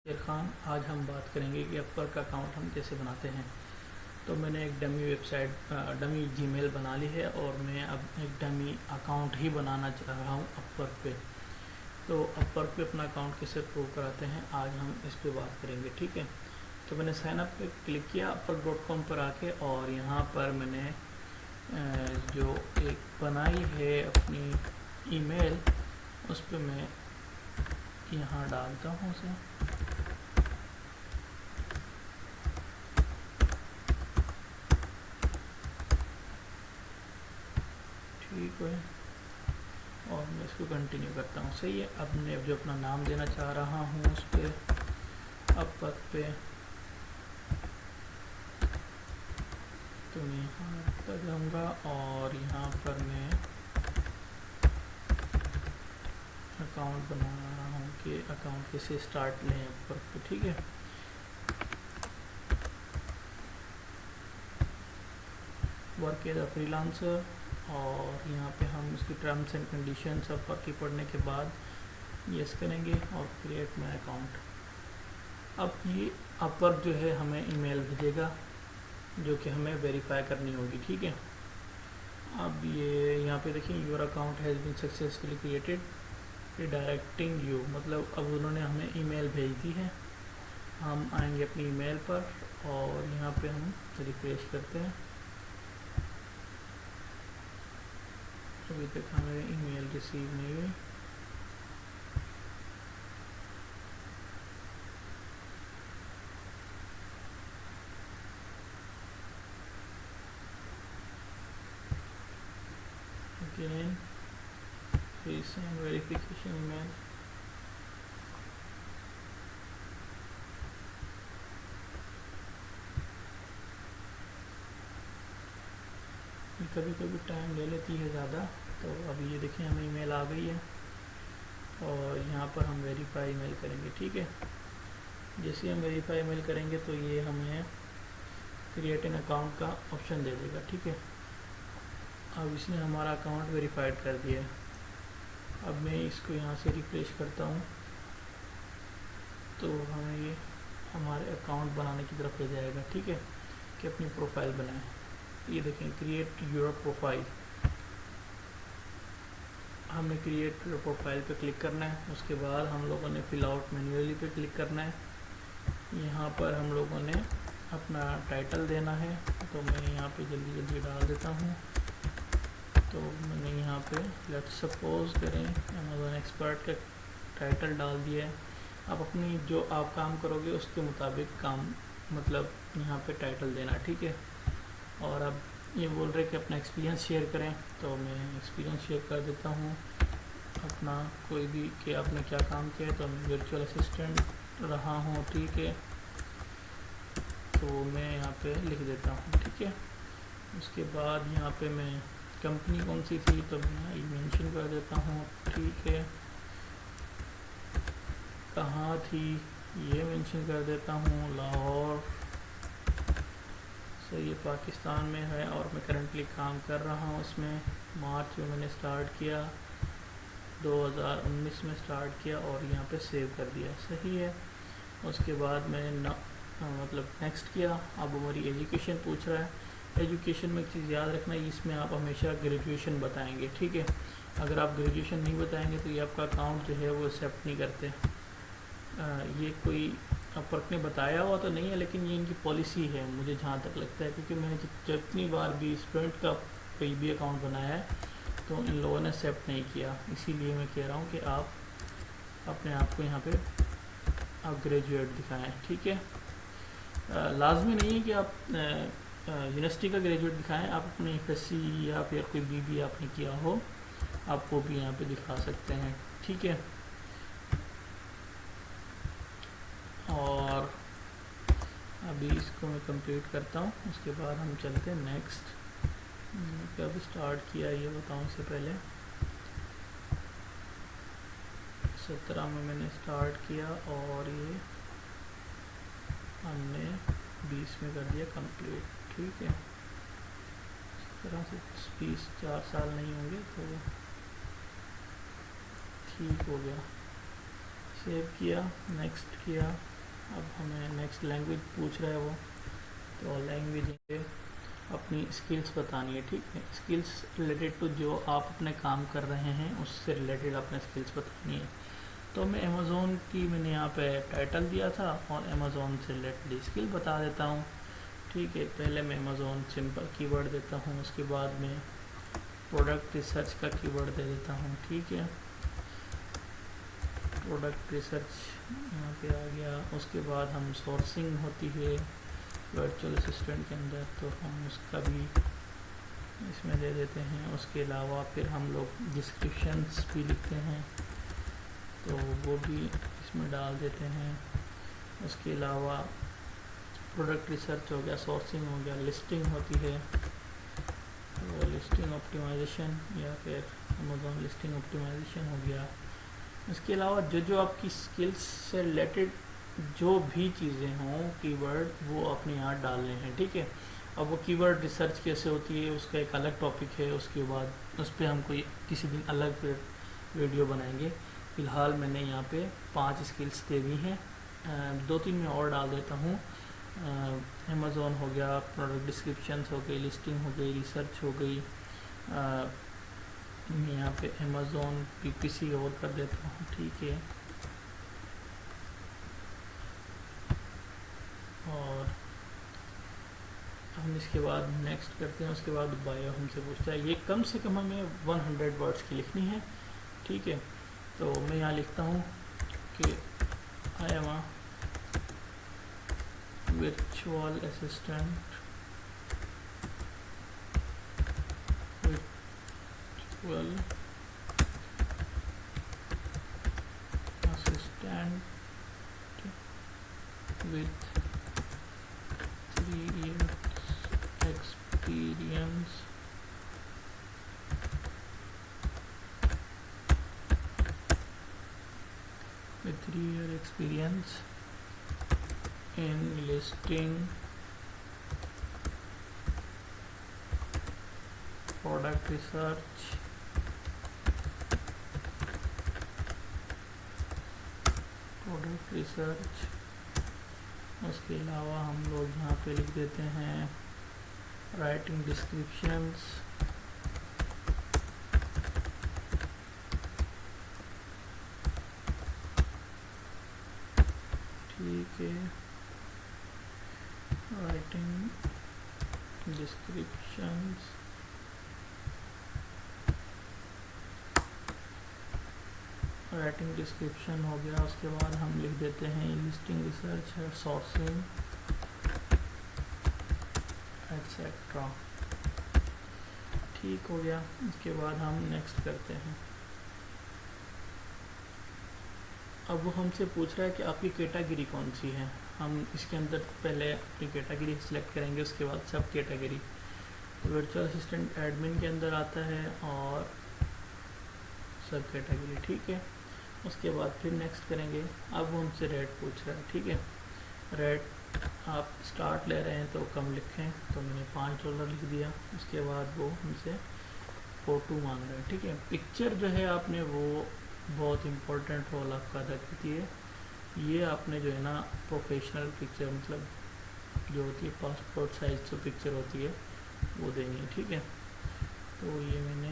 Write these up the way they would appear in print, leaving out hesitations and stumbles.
खान। आज हम बात करेंगे कि अपवर्क अकाउंट हम कैसे बनाते हैं। तो मैंने एक डमी वेबसाइट डमी जीमेल बना ली है और मैं अब एक डमी अकाउंट ही बनाना चाह रहा हूँ अपवर्क पे। तो अपवर्क पे अपना अकाउंट कैसे प्रूव कराते हैं आज हम इस पे बात करेंगे, ठीक है। तो मैंने साइन अप पे क्लिक किया upwork.com पर आके, और यहाँ पर मैंने जो एक बनाई है अपनी ईमेल, उस पर मैं यहाँ डालता हूँ उसे। ठीक है, और मैं इसको कंटिन्यू करता हूँ। सही है। अब मैं जो अपना नाम देना चाह रहा हूँ उस पर अपवर्क पे, तो मैं यहाँ तक जाऊँगा और यहाँ पर मैं अकाउंट बना रहा हूँ कि अकाउंट कैसे स्टार्ट लें अपवर्क पे, ठीक है। वर्क एज अ फ्रीलांसर, और यहाँ पे हम उसकी टर्म्स एंड कंडीशंस अपवर्क की पढ़ने के बाद यस करेंगे और क्रिएट माई अकाउंट। अब ये अपवर्क जो है हमें ईमेल भेजेगा जो कि हमें वेरीफाई करनी होगी, ठीक है। अब ये यहाँ पे देखिए, your account has been successfully created redirecting you, मतलब अब उन्होंने हमें ईमेल भेज दी है। हम आएंगे अपनी ईमेल पर और यहाँ पे हम रिफ्रेश करते हैं। अभी तक हमें ईमेल रिसीव नहीं हुई। Again please send verification email। कभी कभी टाइम ले लेती है ज़्यादा। तो अभी ये देखिए हमें ईमेल आ गई है और यहाँ पर हम वेरीफाई ईमेल करेंगे, ठीक है। जैसे हम वेरीफाई ईमेल करेंगे तो ये हमें क्रिएट एन अकाउंट का ऑप्शन दे देगा, ठीक है। अब इसने हमारा अकाउंट वेरीफाइड कर दिया है। अब मैं इसको यहाँ से रिफ्रेश करता हूँ तो हमें ये हमारे अकाउंट बनाने की तरफ ले जाएगा, ठीक है, कि अपनी प्रोफाइल बनाएं। ये देखें, क्रिएट योर प्रोफाइल। हमें क्रिएट योर प्रोफाइल पे क्लिक करना है। उसके बाद हम लोगों ने फिल आउट मैन्युअली पे क्लिक करना है। यहाँ पर हम लोगों ने अपना टाइटल देना है, तो मैं यहाँ पे जल्दी जल्दी डाल देता हूँ। तो मैंने यहाँ पे लेट्स सपोज करें अमेज़न एक्सपर्ट का टाइटल डाल दिया है। आप अपनी जो आप काम करोगे उसके मुताबिक काम, मतलब यहाँ पे टाइटल देना, ठीक है। और अब ये बोल रहे कि अपना एक्सपीरियंस शेयर करें, तो मैं एक्सपीरियंस शेयर कर देता हूँ अपना, कोई भी कि आपने क्या काम किया है। तो मैं वर्चुअल असिस्टेंट रहा हूँ, ठीक है, तो मैं यहाँ पे लिख देता हूँ, ठीक है। उसके बाद यहाँ पे मैं कंपनी कौन सी थी तो मैं मेंशन कर देता हूँ, ठीक है। कहाँ थी ये मेंशन कर देता हूँ, लाहौर। सो ये पाकिस्तान में है और मैं करंटली काम कर रहा हूँ इसमें। मार्च में मैंने स्टार्ट किया, 2019 में स्टार्ट किया और यहाँ पे सेव कर दिया, सही है। उसके बाद मैंने मतलब नेक्स्ट किया। अब हमारी एजुकेशन पूछ रहा है। एजुकेशन में एक चीज़ याद रखना, इसमें आप हमेशा ग्रेजुएशन बताएंगे, ठीक है। अगर आप ग्रेजुएशन नहीं बताएंगे तो ये आपका अकाउंट जो है वो एक्सेप्ट नहीं करते। ये कोई अपवर्क ने बताया हुआ तो नहीं है, लेकिन ये इनकी पॉलिसी है मुझे जहाँ तक लगता है, क्योंकि मैंने जितनी बार भी स्टूडेंट का कोई भी अकाउंट बनाया है तो इन लोगों ने एक्सेप्ट नहीं किया। इसीलिए मैं कह रहा हूँ कि आप अपने आप को यहाँ पे आप ग्रेजुएट दिखाएं, ठीक है। लाजमी नहीं है कि आप यूनिवर्सिटी का ग्रेजुएट दिखाएं। आप अपने एफएससी या फिर कोई बीबी आपने किया हो, आप वो भी यहाँ पे दिखा सकते हैं, ठीक है। और अभी इसको मैं कंप्लीट करता हूँ, उसके बाद हम चलते हैं नेक्स्ट। कब स्टार्ट किया ये बताऊँ से पहले, 17 में मैंने स्टार्ट किया और ये हमने 20 में कर दिया कंप्लीट, ठीक है। इस तरह से 4 साल नहीं होंगे तो ठीक हो गया। सेव किया, नेक्स्ट किया, अब हमें नेक्स्ट लैंग्वेज पूछ रहा है वो, तो लैंग्वेज अपनी स्किल्स बतानी है, ठीक है। स्किल्स रिलेटेड टू जो आप अपने काम कर रहे हैं उससे रिलेटेड अपने स्किल्स बतानी है। तो मैं अमेज़ोन की मैंने यहाँ पे टाइटल दिया था और अमेज़ोन से रिलेटेड स्किल बता देता हूँ, ठीक है। पहले मैं अमेज़ोन सिंपल कीवर्ड देता हूँ, उसके बाद मैं प्रोडक्ट रिसर्च का कीवर्ड दे देता हूँ, ठीक है। प्रोडक्ट रिसर्च यहाँ पे आ गया। उसके बाद हम सोर्सिंग होती है वर्चुअल असिस्टेंट के अंदर, तो हम उसका भी इसमें दे देते हैं। उसके अलावा फिर हम लोग डिस्क्रिप्शंस भी लिखते हैं, तो वो भी इसमें डाल देते हैं। उसके अलावा प्रोडक्ट रिसर्च हो गया, सोर्सिंग हो गया, लिस्टिंग होती है, तो लिस्टिंग ऑप्टिमाइजेशन या फिर अमेज़ॉन लिस्टिंग ऑप्टिमाइजेशन हो गया। इसके अलावा जो जो आपकी स्किल्स से रिलेटेड जो भी चीज़ें हों कीवर्ड, वो अपने यहाँ डालने हैं, ठीक है। अब वो कीवर्ड रिसर्च कैसे होती है उसका एक अलग टॉपिक है, उसके बाद उस पर हम कोई किसी दिन अलग फिर वीडियो बनाएंगे। फ़िलहाल मैंने यहाँ पे 5 स्किल्स दे दी हैं, 2-3 में और डाल देता हूँ। अमेज़ॉन हो गया, प्रोडक्ट डिस्क्रिप्शंस हो गई, लिस्टिंग हो गई, रिसर्च हो गई। मैं यहाँ पे अमेज़ॉन PPC और कर देता हूँ, ठीक है। और हम इसके बाद नेक्स्ट करते हैं। उसके बाद बायो हमसे पूछता है, ये कम से कम हमें 100 वर्ड्स की लिखनी है, ठीक है। तो मैं यहाँ लिखता हूँ कि I am a virtual assistant, virtual assistant with 3 years experience in listing, product research, उसके अलावा हम लोग यहाँ पे लिख देते हैं राइटिंग डिस्क्रिप्शंस, ठीक है। राइटिंग डिस्क्रिप्शंस, राइटिंग डिस्क्रिप्शन हो गया। उसके बाद हम लिख देते हैं लिस्टिंग रिसर्च है, सोर्सिंग एक्सेट्रा, ठीक हो गया। उसके बाद हम नेक्स्ट करते हैं। अब वो हमसे पूछ रहा है कि आपकी कैटेगरी कौन सी है। हम इसके अंदर पहले अपनी कैटेगरी सिलेक्ट करेंगे, उसके बाद सब कैटेगरी। वर्चुअल असिस्टेंट एडमिन के अंदर आता है और सब कैटेगरी, ठीक है। उसके बाद फिर नेक्स्ट करेंगे। अब वो हमसे रेट पूछ रहा है, ठीक है। रेट आप स्टार्ट ले रहे हैं तो कम लिखें, तो मैंने $5 लिख दिया। उसके बाद वो हमसे फ़ोटो मांग रहा है, ठीक है। पिक्चर जो है आपने वो बहुत इम्पोर्टेंट रोल आपका अदा करती है। ये आपने जो है ना प्रोफेशनल पिक्चर, मतलब जो होती है पासपोर्ट साइज जो पिक्चर होती है वो देनी है, ठीक है। तो ये मैंने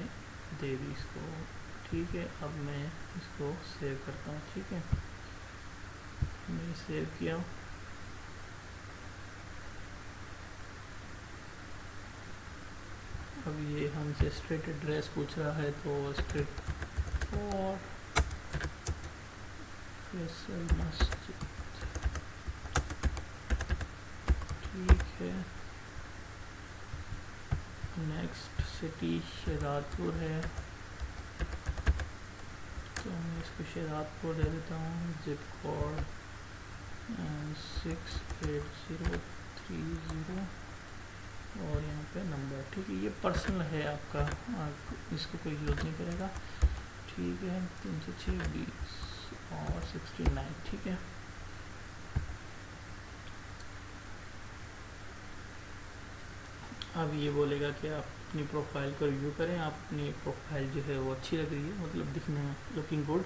दे दी इसको, ठीक है। अब मैं इसको सेव करता हूँ, ठीक है। मैंने सेव किया। अब ये हमसे स्ट्रीट एड्रेस पूछ रहा है, तो स्ट्रीट फॉर फैसल मस्जिद, ठीक है। नेक्स्ट सिटी शहजादपुर है, तो मैं इसको शहजादपुर दे देता हूँ। जिप कोड 68030 और यहाँ पे नंबर, ठीक है। ये पर्सनल है आपका, आप इसको कोई यूज़ नहीं करेगा, ठीक है। 30620 और 69, ठीक है। अब ये बोलेगा कि आप अपनी प्रोफाइल को रिव्यू करें। आप अपनी प्रोफाइल जो है वो अच्छी लग रही है, मतलब दिखने में लुकिंग गुड।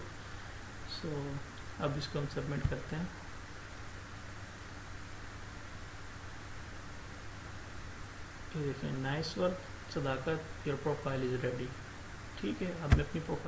सो अब इसको हम सबमिट करते हैं। ये देखें nice work, Sadaqat, your profile is ready. ठीक है, अब मैं अपनी प्रोफाइल